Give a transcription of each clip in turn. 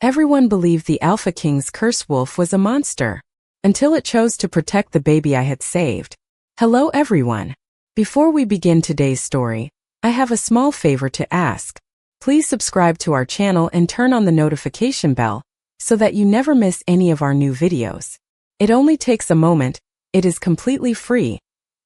Everyone believed the Alpha King's cursed wolf was a monster, until it chose to protect the baby I had saved. Hello everyone. Before we begin today's story, I have a small favor to ask. Please subscribe to our channel and turn on the notification bell, so that you never miss any of our new videos. It only takes a moment, it is completely free,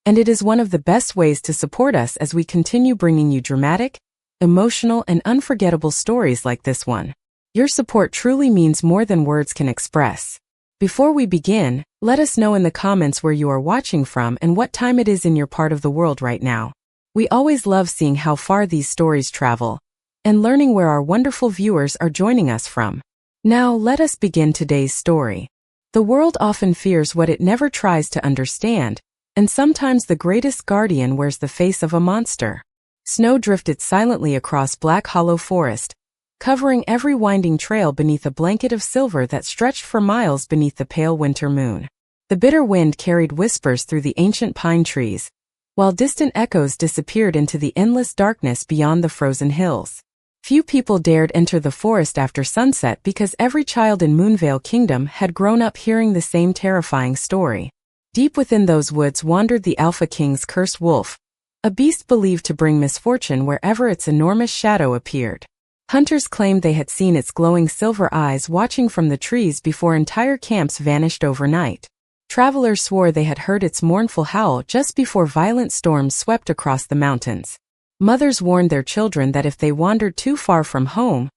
and it is one of the best ways to support us as we continue bringing you dramatic, emotional and unforgettable stories like this one. Your support truly means more than words can express. Before we begin, let us know in the comments where you are watching from and what time it is in your part of the world right now. We always love seeing how far these stories travel, and learning where our wonderful viewers are joining us from. Now let us begin today's story. The world often fears what it never tries to understand, and sometimes the greatest guardian wears the face of a monster. Snow drifted silently across Black Hollow Forest, covering every winding trail beneath a blanket of silver that stretched for miles beneath the pale winter moon. The bitter wind carried whispers through the ancient pine trees, while distant echoes disappeared into the endless darkness beyond the frozen hills. Few people dared enter the forest after sunset because every child in Moonveil Kingdom had grown up hearing the same terrifying story. Deep within those woods wandered the Alpha King's cursed wolf, a beast believed to bring misfortune wherever its enormous shadow appeared. Hunters claimed they had seen its glowing silver eyes watching from the trees before entire camps vanished overnight. Travelers swore they had heard its mournful howl just before violent storms swept across the mountains. Mothers warned their children that if they wandered too far from home,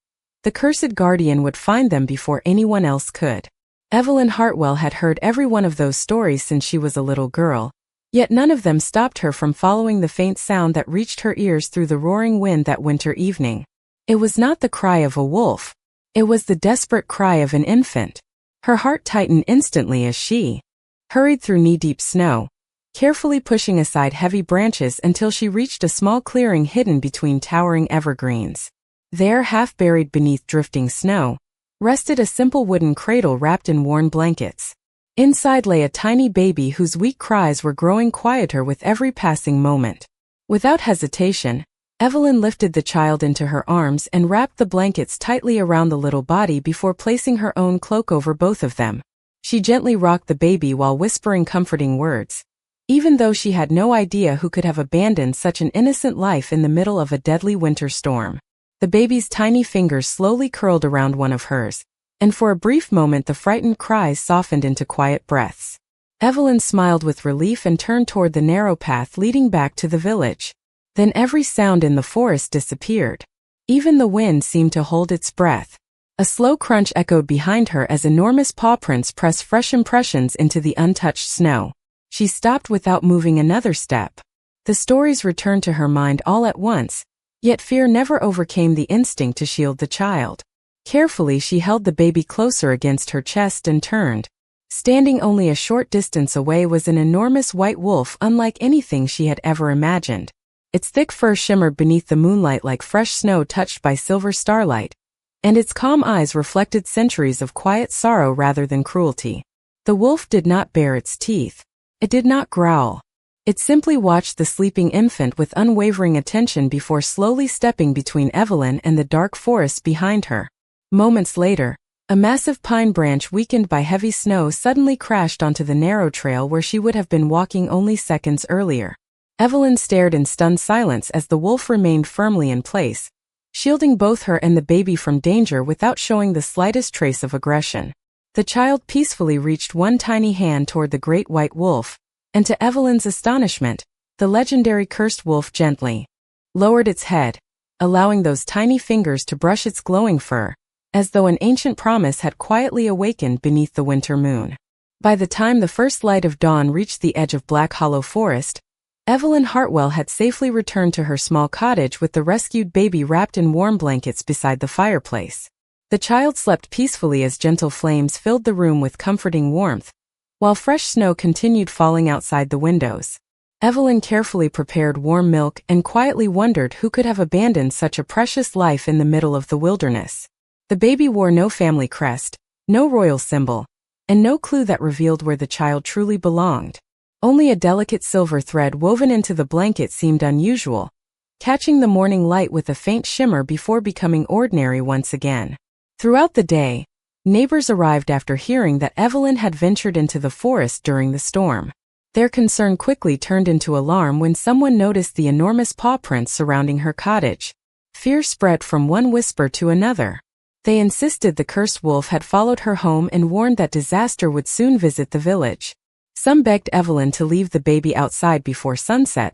the cursed guardian would find them before anyone else could. Evelyn Hartwell had heard every one of those stories since she was a little girl, yet none of them stopped her from following the faint sound that reached her ears through the roaring wind that winter evening. It was not the cry of a wolf. It was the desperate cry of an infant. Her heart tightened instantly as she hurried through knee-deep snow, carefully pushing aside heavy branches until she reached a small clearing hidden between towering evergreens. There, half buried beneath drifting snow, rested a simple wooden cradle wrapped in worn blankets. Inside lay a tiny baby whose weak cries were growing quieter with every passing moment. Without hesitation, Evelyn lifted the child into her arms and wrapped the blankets tightly around the little body before placing her own cloak over both of them. She gently rocked the baby while whispering comforting words, even though she had no idea who could have abandoned such an innocent life in the middle of a deadly winter storm. The baby's tiny fingers slowly curled around one of hers, and for a brief moment the frightened cries softened into quiet breaths. Evelyn smiled with relief and turned toward the narrow path leading back to the village. Then every sound in the forest disappeared. Even the wind seemed to hold its breath. A slow crunch echoed behind her as enormous paw prints pressed fresh impressions into the untouched snow. She stopped without moving another step. The stories returned to her mind all at once, yet fear never overcame the instinct to shield the child. Carefully she held the baby closer against her chest and turned. Standing only a short distance away was an enormous white wolf unlike anything she had ever imagined. Its thick fur shimmered beneath the moonlight like fresh snow touched by silver starlight, and its calm eyes reflected centuries of quiet sorrow rather than cruelty. The wolf did not bare its teeth. It did not growl. It simply watched the sleeping infant with unwavering attention before slowly stepping between Evelyn and the dark forest behind her. Moments later, a massive pine branch weakened by heavy snow suddenly crashed onto the narrow trail where she would have been walking only seconds earlier. Evelyn stared in stunned silence as the wolf remained firmly in place, shielding both her and the baby from danger without showing the slightest trace of aggression. The child peacefully reached one tiny hand toward the great white wolf, and to Evelyn's astonishment, the legendary cursed wolf gently lowered its head, allowing those tiny fingers to brush its glowing fur, as though an ancient promise had quietly awakened beneath the winter moon. By the time the first light of dawn reached the edge of Black Hollow Forest, Evelyn Hartwell had safely returned to her small cottage with the rescued baby wrapped in warm blankets beside the fireplace. The child slept peacefully as gentle flames filled the room with comforting warmth, while fresh snow continued falling outside the windows. Evelyn carefully prepared warm milk and quietly wondered who could have abandoned such a precious life in the middle of the wilderness. The baby wore no family crest, no royal symbol, and no clue that revealed where the child truly belonged. Only a delicate silver thread woven into the blanket seemed unusual, catching the morning light with a faint shimmer before becoming ordinary once again. Throughout the day, neighbors arrived after hearing that Evelyn had ventured into the forest during the storm. Their concern quickly turned into alarm when someone noticed the enormous paw prints surrounding her cottage. Fear spread from one whisper to another. They insisted the cursed wolf had followed her home and warned that disaster would soon visit the village. Some begged Evelyn to leave the baby outside before sunset,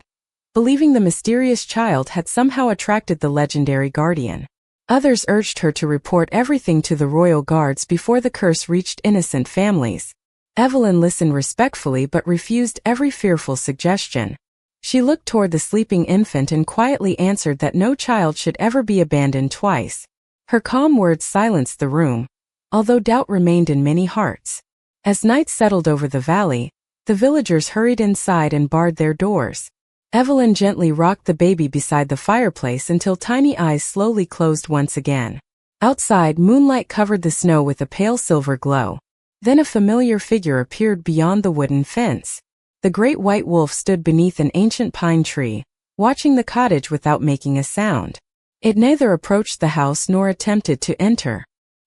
believing the mysterious child had somehow attracted the legendary guardian. Others urged her to report everything to the royal guards before the curse reached innocent families. Evelyn listened respectfully but refused every fearful suggestion. She looked toward the sleeping infant and quietly answered that no child should ever be abandoned twice. Her calm words silenced the room, although doubt remained in many hearts. As night settled over the valley, the villagers hurried inside and barred their doors. Evelyn gently rocked the baby beside the fireplace until tiny eyes slowly closed once again. Outside, moonlight covered the snow with a pale silver glow. Then a familiar figure appeared beyond the wooden fence. The great white wolf stood beneath an ancient pine tree, watching the cottage without making a sound. It neither approached the house nor attempted to enter.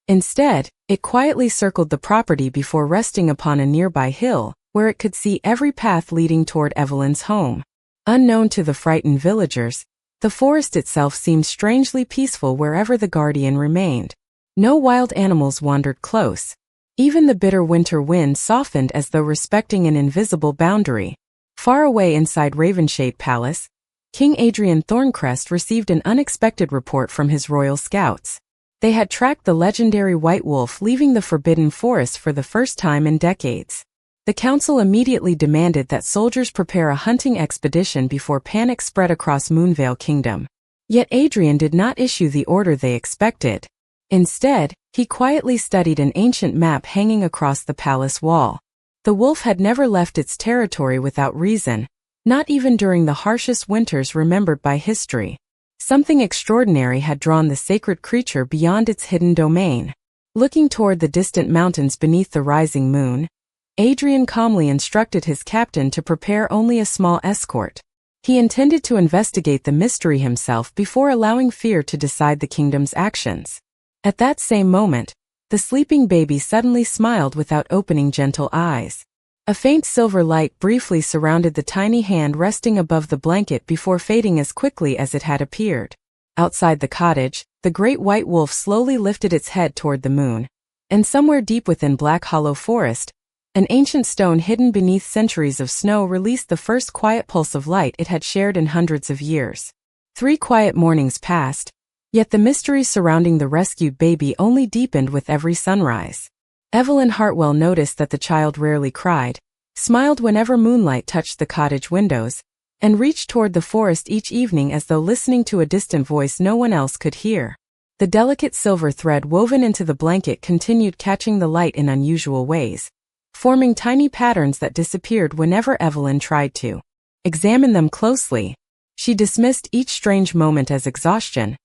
Instead, it quietly circled the property before resting upon a nearby hill, where it could see every path leading toward Evelyn's home. Unknown to the frightened villagers, the forest itself seemed strangely peaceful wherever the guardian remained. No wild animals wandered close. Even the bitter winter wind softened as though respecting an invisible boundary. Far away inside Ravenshape Palace, King Adrian Thorncrest received an unexpected report from his royal scouts. They had tracked the legendary white wolf leaving the forbidden forest for the first time in decades. The council immediately demanded that soldiers prepare a hunting expedition before panic spread across Moonveil Kingdom. Yet Adrian did not issue the order they expected. Instead, he quietly studied an ancient map hanging across the palace wall. The wolf had never left its territory without reason, not even during the harshest winters remembered by history. Something extraordinary had drawn the sacred creature beyond its hidden domain. Looking toward the distant mountains beneath the rising moon, Adrian calmly instructed his captain to prepare only a small escort. He intended to investigate the mystery himself before allowing fear to decide the kingdom's actions. At that same moment, the sleeping baby suddenly smiled without opening gentle eyes. A faint silver light briefly surrounded the tiny hand resting above the blanket before fading as quickly as it had appeared. Outside the cottage, the great white wolf slowly lifted its head toward the moon, and somewhere deep within Black Hollow Forest, an ancient stone hidden beneath centuries of snow released the first quiet pulse of light it had shared in hundreds of years. 3 quiet mornings passed, yet the mystery surrounding the rescued baby only deepened with every sunrise. Evelyn Hartwell noticed that the child rarely cried, smiled whenever moonlight touched the cottage windows, and reached toward the forest each evening as though listening to a distant voice no one else could hear. The delicate silver thread woven into the blanket continued catching the light in unusual ways, forming tiny patterns that disappeared whenever Evelyn tried to examine them closely. She dismissed each strange moment as exhaustion,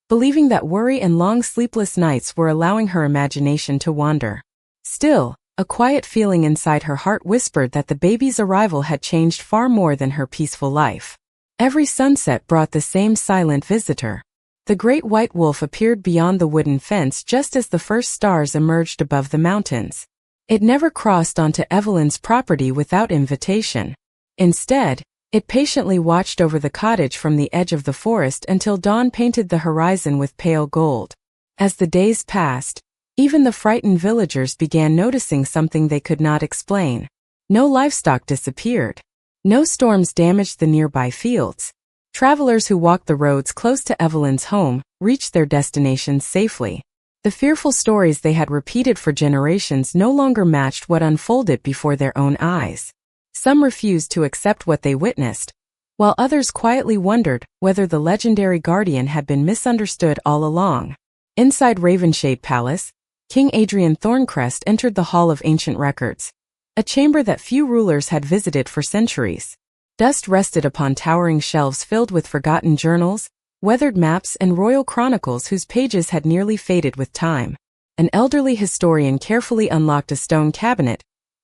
believing that worry and long sleepless nights were allowing her imagination to wander. Still, a quiet feeling inside her heart whispered that the baby's arrival had changed far more than her peaceful life. Every sunset brought the same silent visitor. The great white wolf appeared beyond the wooden fence just as the first stars emerged above the mountains. It never crossed onto Evelyn's property without invitation. Instead, it patiently watched over the cottage from the edge of the forest until dawn painted the horizon with pale gold. As the days passed, even the frightened villagers began noticing something they could not explain. No livestock disappeared. No storms damaged the nearby fields. Travelers who walked the roads close to Evelyn's home reached their destinations safely. The fearful stories they had repeated for generations no longer matched what unfolded before their own eyes. Some refused to accept what they witnessed, while others quietly wondered whether the legendary guardian had been misunderstood all along. Inside Ravenshape Palace, King Adrian Thorncrest entered the Hall of Ancient Records, a chamber that few rulers had visited for centuries. Dust rested upon towering shelves filled with forgotten journals, weathered maps, and royal chronicles whose pages had nearly faded with time. An elderly historian carefully unlocked a stone cabinet,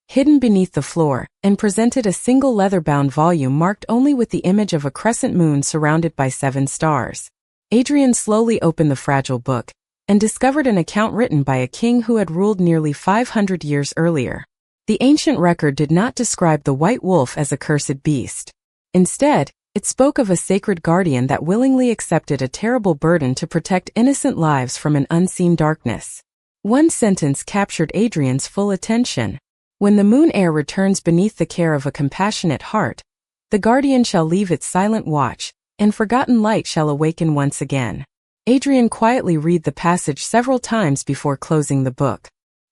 hidden beneath the floor, and presented a single leather-bound volume marked only with the image of a crescent moon surrounded by 7 stars. Adrian slowly opened the fragile book, and discovered an account written by a king who had ruled nearly 500 years earlier. The ancient record did not describe the white wolf as a cursed beast. Instead, it spoke of a sacred guardian that willingly accepted a terrible burden to protect innocent lives from an unseen darkness. One sentence captured Adrian's full attention. When the Moon Heir returns beneath the care of a compassionate heart, the guardian shall leave its silent watch, and forgotten light shall awaken once again. Adrian quietly read the passage several times before closing the book.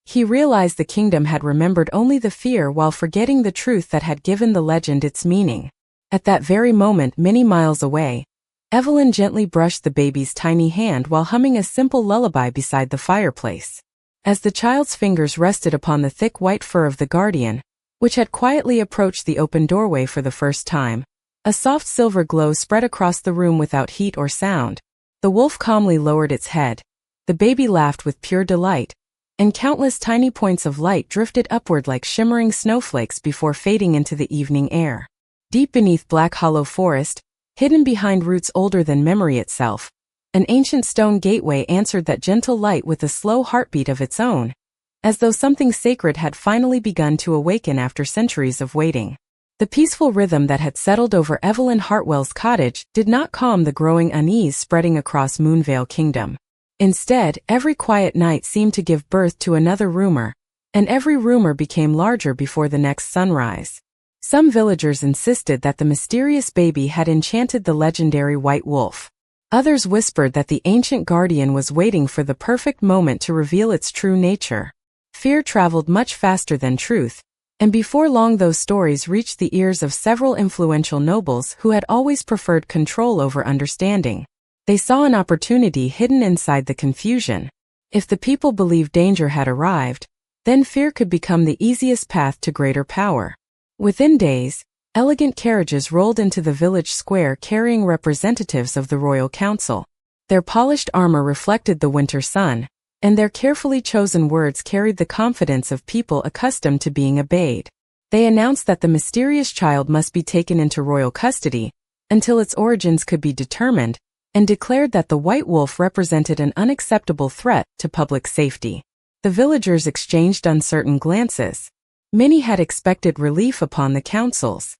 He realized the kingdom had remembered only the fear while forgetting the truth that had given the legend its meaning. At that very moment, many miles away, Evelyn gently brushed the baby's tiny hand while humming a simple lullaby beside the fireplace. As the child's fingers rested upon the thick white fur of the guardian, which had quietly approached the open doorway for the first time, a soft silver glow spread across the room without heat or sound. The wolf calmly lowered its head. The baby laughed with pure delight, and countless tiny points of light drifted upward like shimmering snowflakes before fading into the evening air. Deep beneath Black Hollow Forest, hidden behind roots older than memory itself, an ancient stone gateway answered that gentle light with a slow heartbeat of its own, as though something sacred had finally begun to awaken after centuries of waiting. The peaceful rhythm that had settled over Evelyn Hartwell's cottage did not calm the growing unease spreading across Moonveil Kingdom. Instead, every quiet night seemed to give birth to another rumor, and every rumor became larger before the next sunrise. Some villagers insisted that the mysterious baby had enchanted the legendary white wolf. Others whispered that the ancient guardian was waiting for the perfect moment to reveal its true nature. Fear traveled much faster than truth, and before long those stories reached the ears of several influential nobles who had always preferred control over understanding. They saw an opportunity hidden inside the confusion. If the people believed danger had arrived, then fear could become the easiest path to greater power. Within days, elegant carriages rolled into the village square carrying representatives of the royal council. Their polished armor reflected the winter sun, and their carefully chosen words carried the confidence of people accustomed to being obeyed. They announced that the mysterious child must be taken into royal custody until its origins could be determined, and declared that the white wolf represented an unacceptable threat to public safety. The villagers exchanged uncertain glances. Many had expected relief upon the council's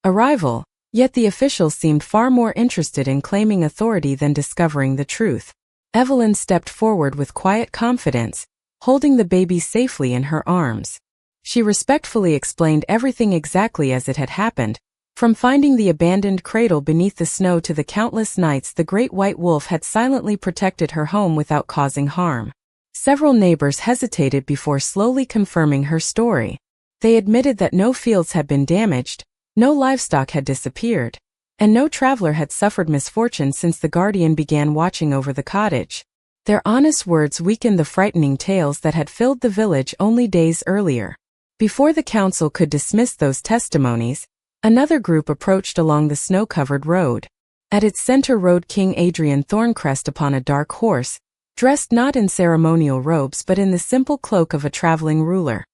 arrival, yet the officials seemed far more interested in claiming authority than discovering the truth. Evelyn stepped forward with quiet confidence, holding the baby safely in her arms. She respectfully explained everything exactly as it had happened, from finding the abandoned cradle beneath the snow to the countless nights the great white wolf had silently protected her home without causing harm. Several neighbors hesitated before slowly confirming her story. They admitted that no fields had been damaged, no livestock had disappeared, and no traveler had suffered misfortune since the guardian began watching over the cottage. Their honest words weakened the frightening tales that had filled the village only days earlier. Before the council could dismiss those testimonies, another group approached along the snow-covered road. At its center rode King Adrian Thorncrest upon a dark horse, dressed not in ceremonial robes but in the simple cloak of a traveling ruler.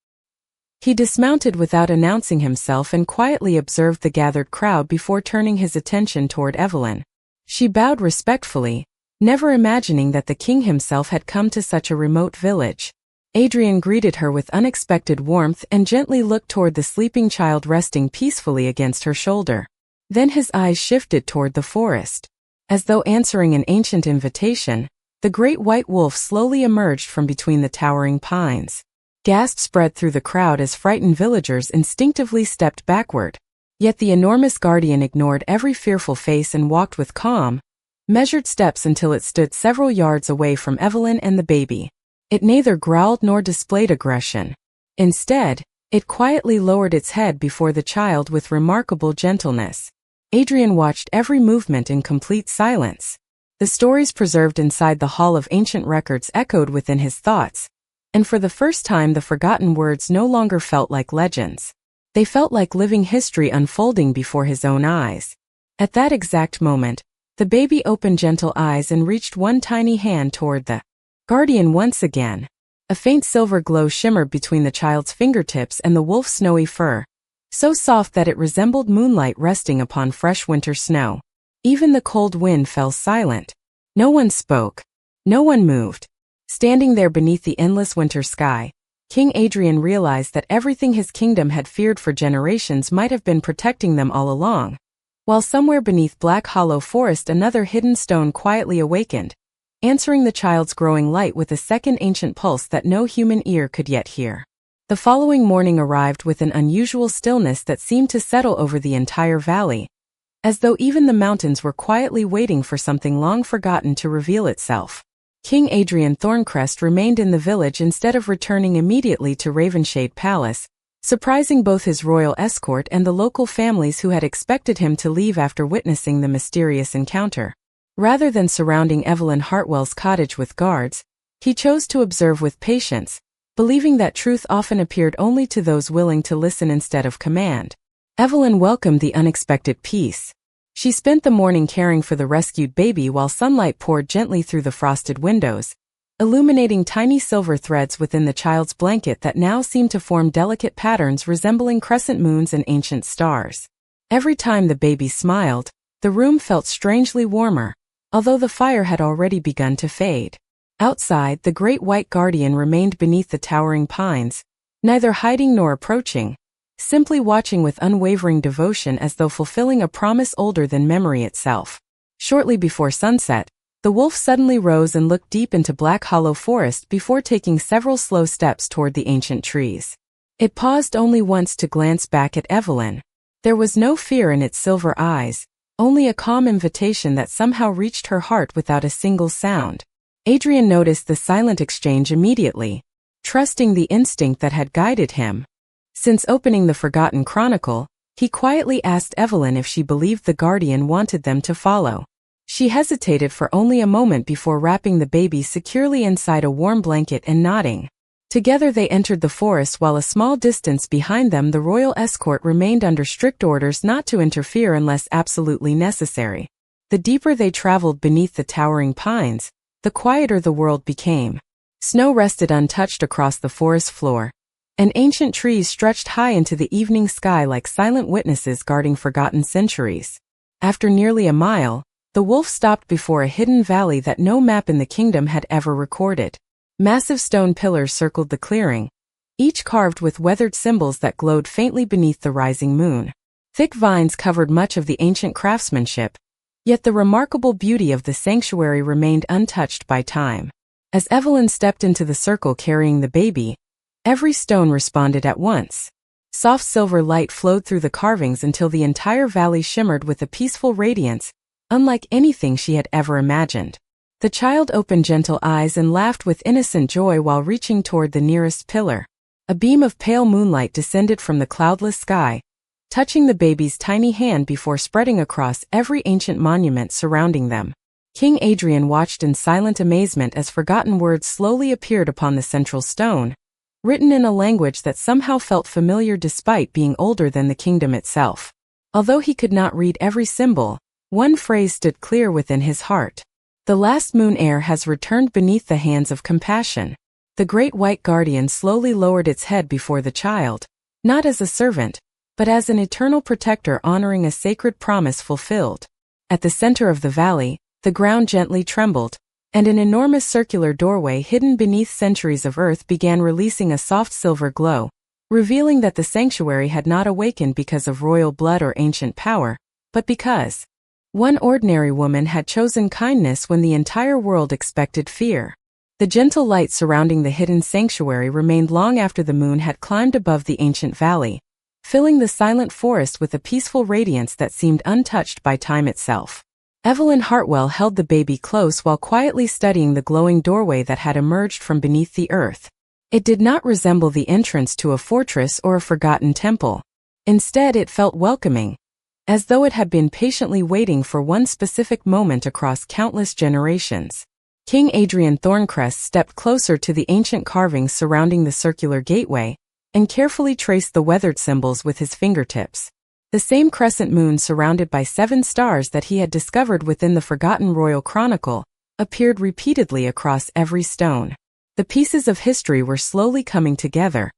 He dismounted without announcing himself and quietly observed the gathered crowd before turning his attention toward Evelyn. She bowed respectfully, never imagining that the king himself had come to such a remote village. Adrian greeted her with unexpected warmth and gently looked toward the sleeping child resting peacefully against her shoulder. Then his eyes shifted toward the forest. As though answering an ancient invitation, the great white wolf slowly emerged from between the towering pines. Gasps spread through the crowd as frightened villagers instinctively stepped backward. Yet the enormous guardian ignored every fearful face and walked with calm, measured steps until it stood several yards away from Evelyn and the baby. It neither growled nor displayed aggression. Instead, it quietly lowered its head before the child with remarkable gentleness. Adrian watched every movement in complete silence. The stories preserved inside the Hall of Ancient Records echoed within his thoughts, and for the first time the forgotten words no longer felt like legends. They felt like living history unfolding before his own eyes. At that exact moment, the baby opened gentle eyes and reached one tiny hand toward the guardian once again. A faint silver glow shimmered between the child's fingertips and the wolf's snowy fur, so soft that it resembled moonlight resting upon fresh winter snow. Even the cold wind fell silent. No one spoke. No one moved. Standing there beneath the endless winter sky, King Adrian realized that everything his kingdom had feared for generations might have been protecting them all along. While somewhere beneath Black Hollow Forest another hidden stone quietly awakened, answering the child's growing light with a second ancient pulse that no human ear could yet hear. The following morning arrived with an unusual stillness that seemed to settle over the entire valley, as though even the mountains were quietly waiting for something long forgotten to reveal itself. King Adrian Thorncrest remained in the village instead of returning immediately to Ravenshade Palace, surprising both his royal escort and the local families who had expected him to leave after witnessing the mysterious encounter. Rather than surrounding Evelyn Hartwell's cottage with guards, he chose to observe with patience, believing that truth often appeared only to those willing to listen instead of command. Evelyn welcomed the unexpected peace. She spent the morning caring for the rescued baby while sunlight poured gently through the frosted windows, illuminating tiny silver threads within the child's blanket that now seemed to form delicate patterns resembling crescent moons and ancient stars. Every time the baby smiled, the room felt strangely warmer, although the fire had already begun to fade. Outside, the great white guardian remained beneath the towering pines, neither hiding nor approaching, simply watching with unwavering devotion as though fulfilling a promise older than memory itself. Shortly before sunset, the wolf suddenly rose and looked deep into Black Hollow Forest before taking several slow steps toward the ancient trees. It paused only once to glance back at Evelyn. There was no fear in its silver eyes, only a calm invitation that somehow reached her heart without a single sound. Adrian noticed the silent exchange immediately, trusting the instinct that had guided him. Since opening the Forgotten Chronicle, he quietly asked Evelyn if she believed the guardian wanted them to follow. She hesitated for only a moment before wrapping the baby securely inside a warm blanket and nodding. Together they entered the forest while a small distance behind them the royal escort remained under strict orders not to interfere unless absolutely necessary. The deeper they traveled beneath the towering pines, the quieter the world became. Snow rested untouched across the forest floor, and ancient trees stretched high into the evening sky like silent witnesses guarding forgotten centuries. After nearly a mile, the wolf stopped before a hidden valley that no map in the kingdom had ever recorded. Massive stone pillars circled the clearing, each carved with weathered symbols that glowed faintly beneath the rising moon. Thick vines covered much of the ancient craftsmanship, yet the remarkable beauty of the sanctuary remained untouched by time. As Evelyn stepped into the circle carrying the baby, every stone responded at once. Soft silver light flowed through the carvings until the entire valley shimmered with a peaceful radiance, unlike anything she had ever imagined. The child opened gentle eyes and laughed with innocent joy while reaching toward the nearest pillar. A beam of pale moonlight descended from the cloudless sky, touching the baby's tiny hand before spreading across every ancient monument surrounding them. King Adrian watched in silent amazement as forgotten words slowly appeared upon the central stone, written in a language that somehow felt familiar despite being older than the kingdom itself. Although he could not read every symbol, one phrase stood clear within his heart. The last Moon Heir has returned beneath the hands of compassion. The great white guardian slowly lowered its head before the child, not as a servant, but as an eternal protector honoring a sacred promise fulfilled. At the center of the valley, the ground gently trembled, and an enormous circular doorway hidden beneath centuries of earth began releasing a soft silver glow, revealing that the sanctuary had not awakened because of royal blood or ancient power, but because one ordinary woman had chosen kindness when the entire world expected fear. The gentle light surrounding the hidden sanctuary remained long after the moon had climbed above the ancient valley, filling the silent forest with a peaceful radiance that seemed untouched by time itself. Evelyn Hartwell held the baby close while quietly studying the glowing doorway that had emerged from beneath the earth. It did not resemble the entrance to a fortress or a forgotten temple. Instead, it felt welcoming, as though it had been patiently waiting for one specific moment across countless generations. King Adrian Thorncrest stepped closer to the ancient carvings surrounding the circular gateway, and carefully traced the weathered symbols with his fingertips. The same crescent moon surrounded by 7 stars that he had discovered within the forgotten royal chronicle appeared repeatedly across every stone. The pieces of history were slowly coming together,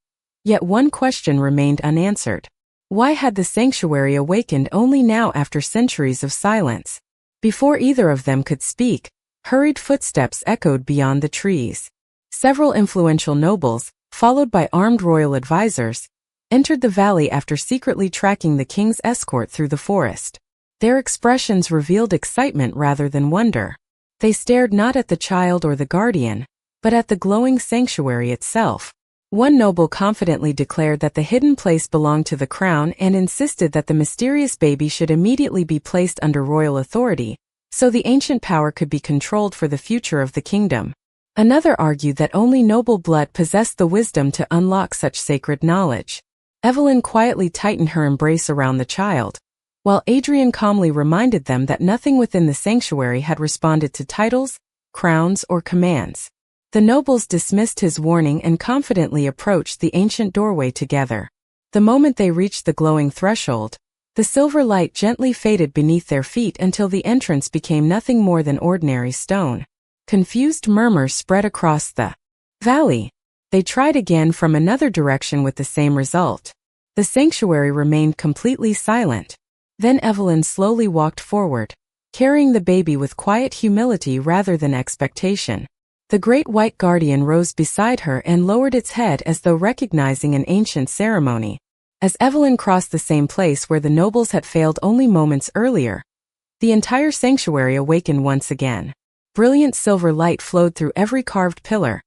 yet one question remained unanswered. Why had the sanctuary awakened only now after centuries of silence? Before either of them could speak, hurried footsteps echoed beyond the trees. Several influential nobles, followed by armed royal advisors, entered the valley after secretly tracking the king's escort through the forest. Their expressions revealed excitement rather than wonder. They stared not at the child or the guardian, but at the glowing sanctuary itself. One noble confidently declared that the hidden place belonged to the crown and insisted that the mysterious baby should immediately be placed under royal authority, so the ancient power could be controlled for the future of the kingdom. Another argued that only noble blood possessed the wisdom to unlock such sacred knowledge. Evelyn quietly tightened her embrace around the child, while Adrian calmly reminded them that nothing within the sanctuary had responded to titles, crowns, or commands. The nobles dismissed his warning and confidently approached the ancient doorway together. The moment they reached the glowing threshold, the silver light gently faded beneath their feet until the entrance became nothing more than ordinary stone. Confused murmurs spread across the valley. They tried again from another direction with the same result. The sanctuary remained completely silent. Then Evelyn slowly walked forward, carrying the baby with quiet humility rather than expectation. The great white guardian rose beside her and lowered its head as though recognizing an ancient ceremony. As Evelyn crossed the same place where the nobles had failed only moments earlier, the entire sanctuary awakened once again. Brilliant silver light flowed through every carved pillar,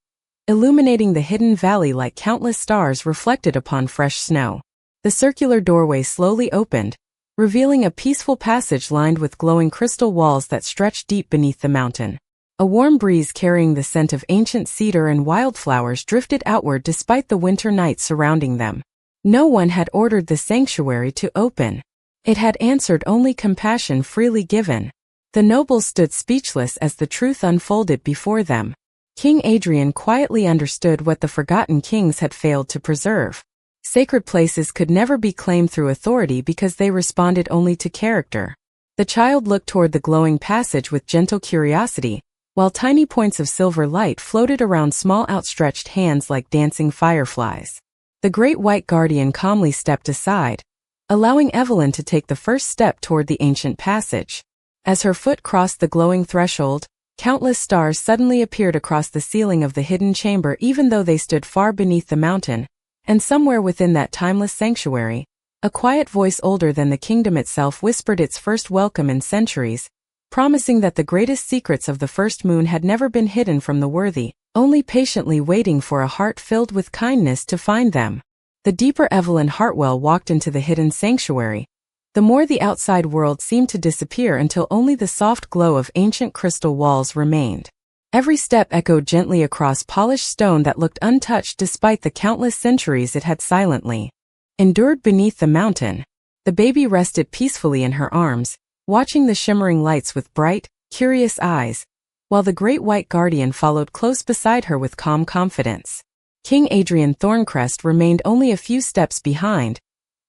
illuminating the hidden valley like countless stars reflected upon fresh snow. The circular doorway slowly opened, revealing a peaceful passage lined with glowing crystal walls that stretched deep beneath the mountain. A warm breeze carrying the scent of ancient cedar and wildflowers drifted outward despite the winter night surrounding them. No one had ordered the sanctuary to open. It had answered only compassion freely given. The nobles stood speechless as the truth unfolded before them. King Adrian quietly understood what the forgotten kings had failed to preserve. Sacred places could never be claimed through authority because they responded only to character. The child looked toward the glowing passage with gentle curiosity, while tiny points of silver light floated around small outstretched hands like dancing fireflies. The great white guardian calmly stepped aside, allowing Evelyn to take the first step toward the ancient passage. As her foot crossed the glowing threshold, countless stars suddenly appeared across the ceiling of the hidden chamber even though they stood far beneath the mountain, and somewhere within that timeless sanctuary, a quiet voice older than the kingdom itself whispered its first welcome in centuries, promising that the greatest secrets of the first moon had never been hidden from the worthy, only patiently waiting for a heart filled with kindness to find them. The deeper Evelyn Hartwell walked into the hidden sanctuary, the more the outside world seemed to disappear until only the soft glow of ancient crystal walls remained. Every step echoed gently across polished stone that looked untouched despite the countless centuries it had silently endured beneath the mountain. The baby rested peacefully in her arms, watching the shimmering lights with bright, curious eyes, while the great white guardian followed close beside her with calm confidence. King Adrian Thorncrest remained only a few steps behind,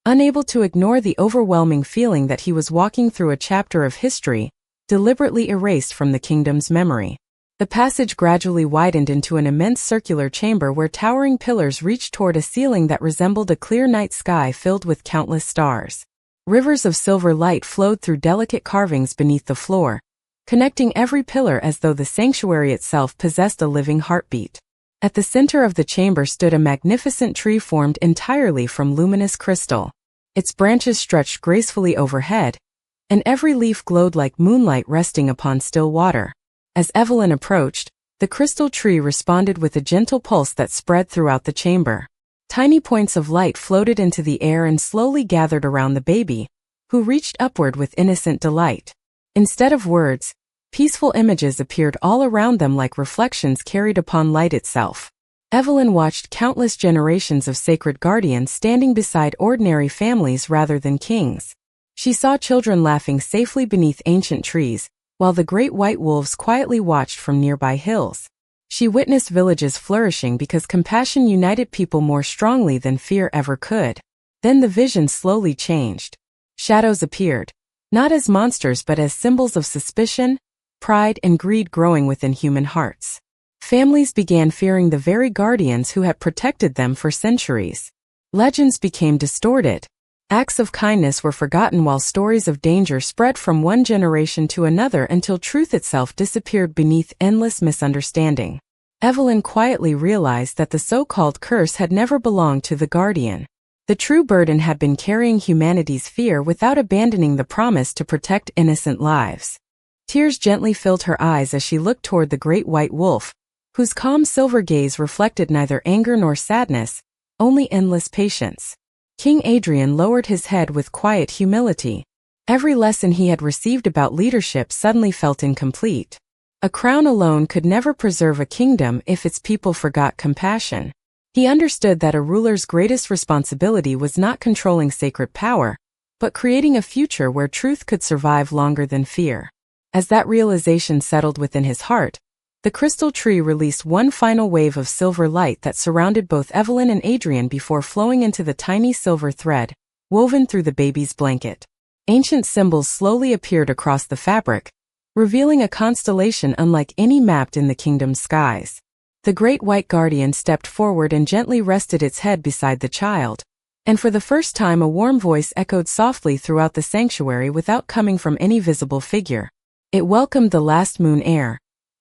unable to ignore the overwhelming feeling that he was walking through a chapter of history, deliberately erased from the kingdom's memory. The passage gradually widened into an immense circular chamber where towering pillars reached toward a ceiling that resembled a clear night sky filled with countless stars. Rivers of silver light flowed through delicate carvings beneath the floor, connecting every pillar as though the sanctuary itself possessed a living heartbeat. At the center of the chamber stood a magnificent tree formed entirely from luminous crystal. Its branches stretched gracefully overhead, and every leaf glowed like moonlight resting upon still water. As Evelyn approached, the crystal tree responded with a gentle pulse that spread throughout the chamber. Tiny points of light floated into the air and slowly gathered around the baby, who reached upward with innocent delight. Instead of words, peaceful images appeared all around them like reflections carried upon light itself. Evelyn watched countless generations of sacred guardians standing beside ordinary families rather than kings. She saw children laughing safely beneath ancient trees, while the great white wolves quietly watched from nearby hills. She witnessed villages flourishing because compassion united people more strongly than fear ever could. Then the vision slowly changed. Shadows appeared, not as monsters but as symbols of suspicion, pride, and greed growing within human hearts. Families began fearing the very guardians who had protected them for centuries. Legends became distorted. Acts of kindness were forgotten while stories of danger spread from one generation to another until truth itself disappeared beneath endless misunderstanding. Evelyn quietly realized that the so-called curse had never belonged to the guardian. The true burden had been carrying humanity's fear without abandoning the promise to protect innocent lives. Tears gently filled her eyes as she looked toward the great white wolf, whose calm silver gaze reflected neither anger nor sadness, only endless patience. King Adrian lowered his head with quiet humility. Every lesson he had received about leadership suddenly felt incomplete. A crown alone could never preserve a kingdom if its people forgot compassion. He understood that a ruler's greatest responsibility was not controlling sacred power, but creating a future where truth could survive longer than fear. As that realization settled within his heart, the crystal tree released one final wave of silver light that surrounded both Evelyn and Adrian before flowing into the tiny silver thread, woven through the baby's blanket. Ancient symbols slowly appeared across the fabric, revealing a constellation unlike any mapped in the kingdom's skies. The great white guardian stepped forward and gently rested its head beside the child, and for the first time a warm voice echoed softly throughout the sanctuary without coming from any visible figure. It welcomed the last Moon Heir,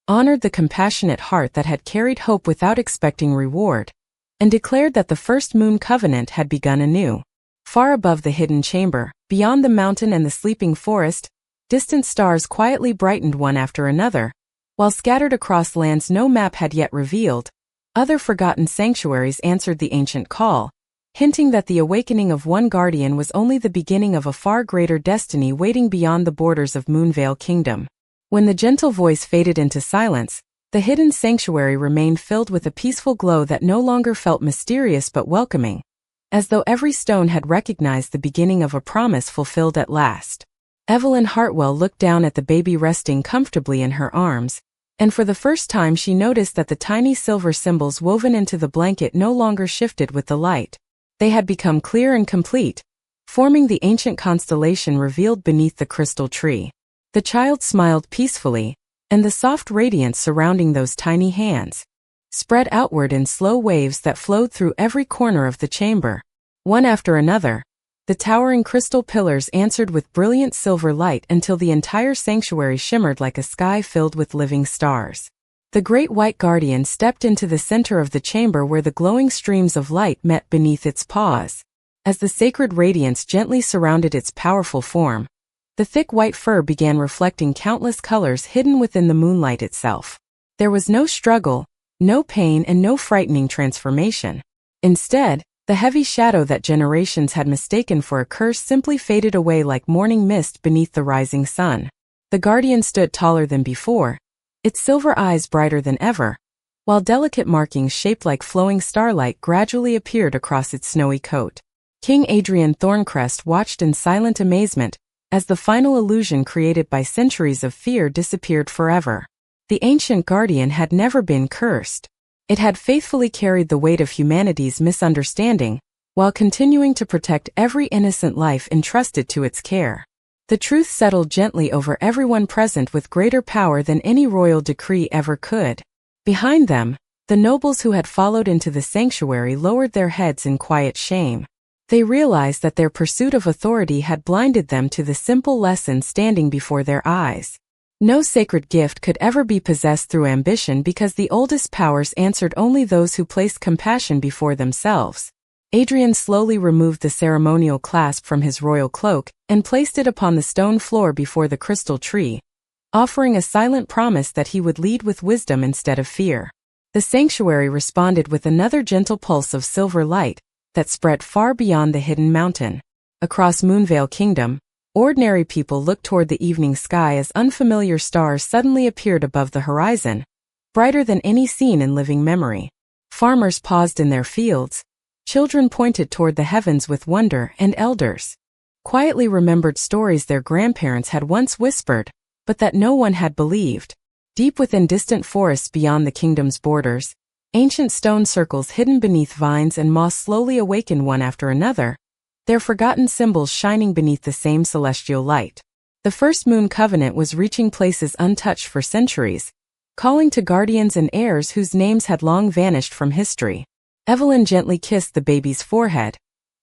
honored the compassionate heart that had carried hope without expecting reward, and declared that the first moon covenant had begun anew. Far above the hidden chamber, beyond the mountain and the sleeping forest, distant stars quietly brightened one after another, while scattered across lands no map had yet revealed. Other forgotten sanctuaries answered the ancient call, hinting that the awakening of one guardian was only the beginning of a far greater destiny waiting beyond the borders of Moonveil Kingdom. When the gentle voice faded into silence, the hidden sanctuary remained filled with a peaceful glow that no longer felt mysterious but welcoming, as though every stone had recognized the beginning of a promise fulfilled at last. Evelyn Hartwell looked down at the baby resting comfortably in her arms, and for the first time she noticed that the tiny silver symbols woven into the blanket no longer shifted with the light. They had become clear and complete, forming the ancient constellation revealed beneath the crystal tree. The child smiled peacefully, and the soft radiance surrounding those tiny hands spread outward in slow waves that flowed through every corner of the chamber. One after another, the towering crystal pillars answered with brilliant silver light until the entire sanctuary shimmered like a sky filled with living stars. The great white guardian stepped into the center of the chamber where the glowing streams of light met beneath its paws. As the sacred radiance gently surrounded its powerful form, the thick white fur began reflecting countless colors hidden within the moonlight itself. There was no struggle, no pain, and no frightening transformation. Instead, the heavy shadow that generations had mistaken for a curse simply faded away like morning mist beneath the rising sun. The guardian stood taller than before, its silver eyes brighter than ever, while delicate markings shaped like flowing starlight gradually appeared across its snowy coat. King Adrian Thorncrest watched in silent amazement as the final illusion created by centuries of fear disappeared forever. The ancient guardian had never been cursed. It had faithfully carried the weight of humanity's misunderstanding, while continuing to protect every innocent life entrusted to its care. The truth settled gently over everyone present with greater power than any royal decree ever could. Behind them, the nobles who had followed into the sanctuary lowered their heads in quiet shame. They realized that their pursuit of authority had blinded them to the simple lesson standing before their eyes. No sacred gift could ever be possessed through ambition because the oldest powers answered only those who placed compassion before themselves. Adrian slowly removed the ceremonial clasp from his royal cloak and placed it upon the stone floor before the crystal tree, offering a silent promise that he would lead with wisdom instead of fear. The sanctuary responded with another gentle pulse of silver light that spread far beyond the hidden mountain. Across Moonveil Kingdom, ordinary people looked toward the evening sky as unfamiliar stars suddenly appeared above the horizon, brighter than any seen in living memory. Farmers paused in their fields, children pointed toward the heavens with wonder, and elders quietly remembered stories their grandparents had once whispered, but that no one had believed. Deep within distant forests beyond the kingdom's borders, ancient stone circles hidden beneath vines and moss slowly awakened one after another, their forgotten symbols shining beneath the same celestial light. The first moon covenant was reaching places untouched for centuries, calling to guardians and heirs whose names had long vanished from history. Evelyn gently kissed the baby's forehead,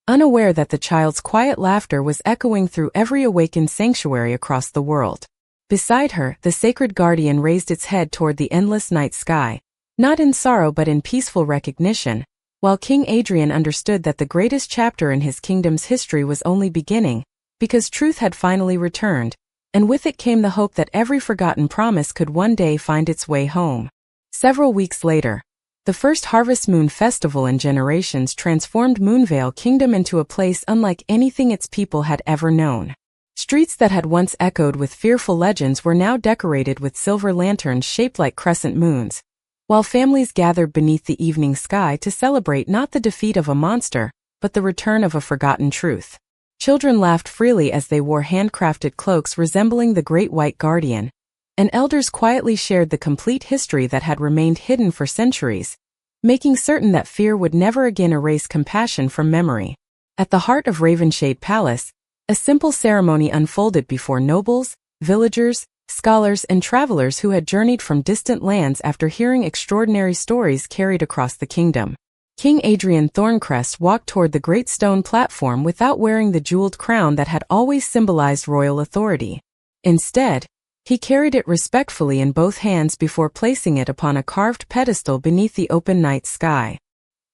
unaware that the child's quiet laughter was echoing through every awakened sanctuary across the world. Beside her, the sacred guardian raised its head toward the endless night sky, not in sorrow but in peaceful recognition, while King Adrian understood that the greatest chapter in his kingdom's history was only beginning, because truth had finally returned, and with it came the hope that every forgotten promise could one day find its way home. Several weeks later, the first Harvest Moon Festival in generations transformed Moonveil Kingdom into a place unlike anything its people had ever known. Streets that had once echoed with fearful legends were now decorated with silver lanterns shaped like crescent moons, while families gathered beneath the evening sky to celebrate not the defeat of a monster, but the return of a forgotten truth. Children laughed freely as they wore handcrafted cloaks resembling the Great White Guardian, and elders quietly shared the complete history that had remained hidden for centuries, making certain that fear would never again erase compassion from memory. At the heart of Ravenshade Palace, a simple ceremony unfolded before nobles, villagers, scholars, and travelers who had journeyed from distant lands after hearing extraordinary stories carried across the kingdom. King Adrian Thorncrest walked toward the great stone platform without wearing the jeweled crown that had always symbolized royal authority. Instead, he carried it respectfully in both hands before placing it upon a carved pedestal beneath the open night sky.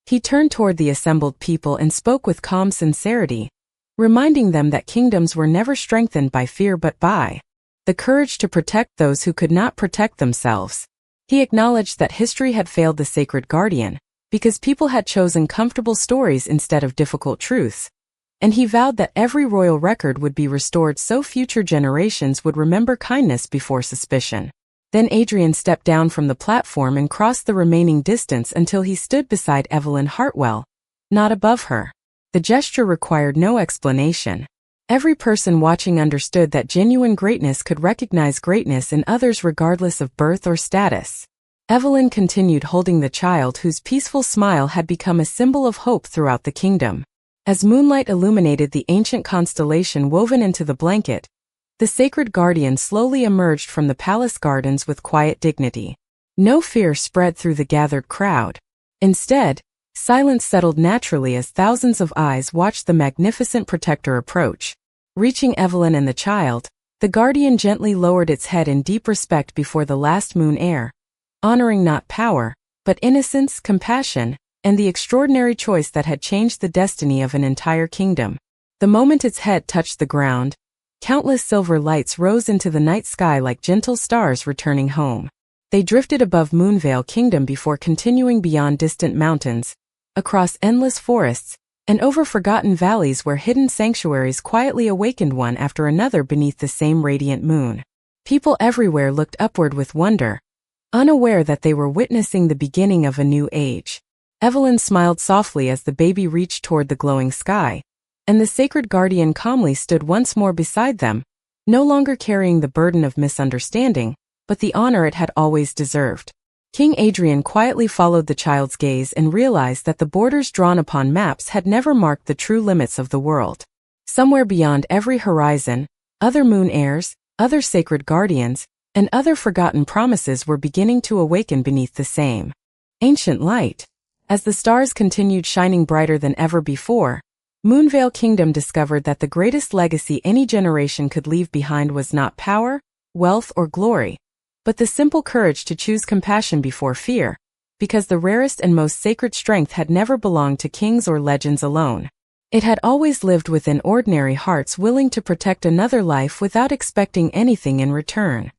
He turned toward the assembled people and spoke with calm sincerity, reminding them that kingdoms were never strengthened by fear but by the courage to protect those who could not protect themselves. He acknowledged that history had failed the sacred guardian, because people had chosen comfortable stories instead of difficult truths, and he vowed that every royal record would be restored so future generations would remember kindness before suspicion. Then Adrian stepped down from the platform and crossed the remaining distance until he stood beside Evelyn Hartwell, not above her. The gesture required no explanation. Every person watching understood that genuine greatness could recognize greatness in others regardless of birth or status. Evelyn continued holding the child whose peaceful smile had become a symbol of hope throughout the kingdom. As moonlight illuminated the ancient constellation woven into the blanket, the sacred guardian slowly emerged from the palace gardens with quiet dignity. No fear spread through the gathered crowd. Instead, silence settled naturally as thousands of eyes watched the magnificent protector approach. Reaching Evelyn and the child, the guardian gently lowered its head in deep respect before the last Moon Heir, honoring not power, but innocence, compassion, and the extraordinary choice that had changed the destiny of an entire kingdom. The moment its head touched the ground, countless silver lights rose into the night sky like gentle stars returning home. They drifted above Moonveil Kingdom before continuing beyond distant mountains, across endless forests, and over forgotten valleys where hidden sanctuaries quietly awakened one after another beneath the same radiant moon. People everywhere looked upward with wonder, unaware that they were witnessing the beginning of a new age. Evelyn smiled softly as the baby reached toward the glowing sky, and the sacred guardian calmly stood once more beside them, no longer carrying the burden of misunderstanding, but the honor it had always deserved. King Adrian quietly followed the child's gaze and realized that the borders drawn upon maps had never marked the true limits of the world. Somewhere beyond every horizon, other Moon Heirs, other sacred guardians, and other forgotten promises were beginning to awaken beneath the same ancient light. As the stars continued shining brighter than ever before, Moonveil Kingdom discovered that the greatest legacy any generation could leave behind was not power, wealth, or glory, but the simple courage to choose compassion before fear, because the rarest and most sacred strength had never belonged to kings or legends alone. It had always lived within ordinary hearts willing to protect another life without expecting anything in return.